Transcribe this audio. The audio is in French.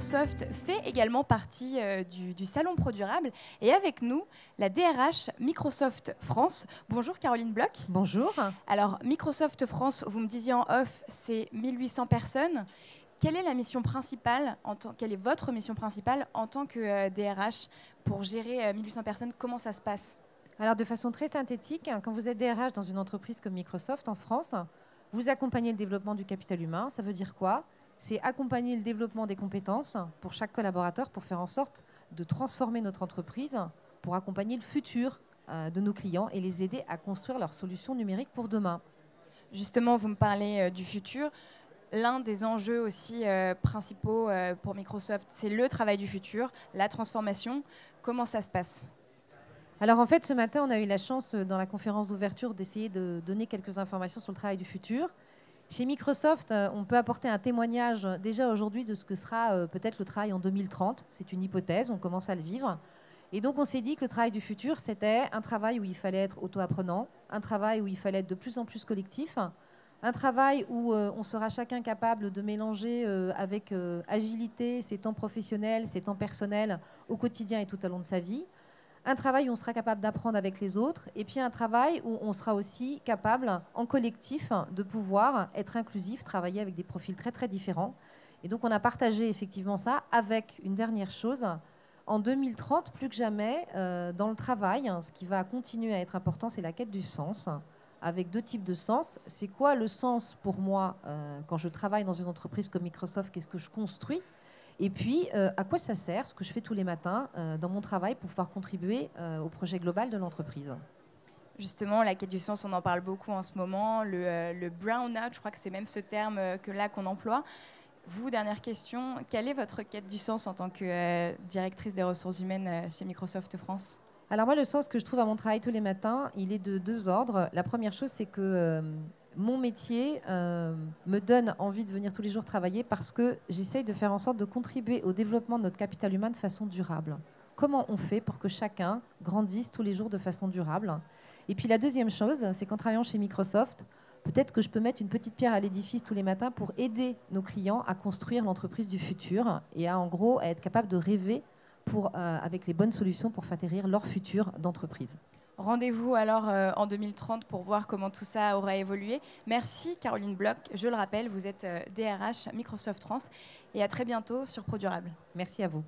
Microsoft fait également partie du Salon Pro Durable. Et avec nous, la DRH Microsoft France. Bonjour Caroline Bloch. Bonjour. Alors, Microsoft France, vous me disiez en off, c'est 1800 personnes. Quelle est la mission principale, quelle est votre mission principale en tant que DRH pour gérer 1800 personnes? Comment ça se passe? Alors, de façon très synthétique, quand vous êtes DRH dans une entreprise comme Microsoft en France, vous accompagnez le développement du capital humain. Ça veut dire quoi? C'est accompagner le développement des compétences pour chaque collaborateur pour faire en sorte de transformer notre entreprise, pour accompagner le futur de nos clients et les aider à construire leurs solutions numériques pour demain. Justement, vous me parlez du futur. L'un des enjeux aussi principaux pour Microsoft, c'est le travail du futur, la transformation. Comment ça se passe? Alors en fait, ce matin, on a eu la chance dans la conférence d'ouverture d'essayer de donner quelques informations sur le travail du futur. Chez Microsoft, on peut apporter un témoignage déjà aujourd'hui de ce que sera peut-être le travail en 2030. C'est une hypothèse, on commence à le vivre. Et donc on s'est dit que le travail du futur, c'était un travail où il fallait être auto-apprenant, un travail où il fallait être de plus en plus collectif, un travail où on sera chacun capable de mélanger avec agilité ses temps professionnels, ses temps personnels au quotidien et tout au long de sa vie. Un travail où on sera capable d'apprendre avec les autres, et puis un travail où on sera aussi capable, en collectif, de pouvoir être inclusif, travailler avec des profils très très différents. Et donc on a partagé effectivement ça avec une dernière chose. En 2030, plus que jamais, dans le travail, ce qui va continuer à être important, c'est la quête du sens, avec deux types de sens. C'est quoi le sens pour moi quand je travaille dans une entreprise comme Microsoft? Qu'est-ce que je construis? Et puis, à quoi ça sert, ce que je fais tous les matins dans mon travail pour pouvoir contribuer au projet global de l'entreprise? Justement, la quête du sens, on en parle beaucoup en ce moment. Le brown-out, je crois que c'est même ce terme qu'on emploie. Vous, dernière question, quelle est votre quête du sens en tant que directrice des ressources humaines chez Microsoft France? Alors moi, le sens que je trouve à mon travail tous les matins, il est de deux ordres. La première chose, c'est que mon métier me donne envie de venir tous les jours travailler parce que j'essaye de faire en sorte de contribuer au développement de notre capital humain de façon durable. Comment on fait pour que chacun grandisse tous les jours de façon durable? Et puis la deuxième chose, c'est qu'en travaillant chez Microsoft, peut-être que je peux mettre une petite pierre à l'édifice tous les matins pour aider nos clients à construire l'entreprise du futur et à, en gros, à être capable de rêver avec les bonnes solutions pour faire atterrir leur futur d'entreprise. Rendez-vous alors en 2030 pour voir comment tout ça aura évolué. Merci Caroline Bloch. Je le rappelle, vous êtes DRH Microsoft France et à très bientôt sur ProDurable. Merci à vous.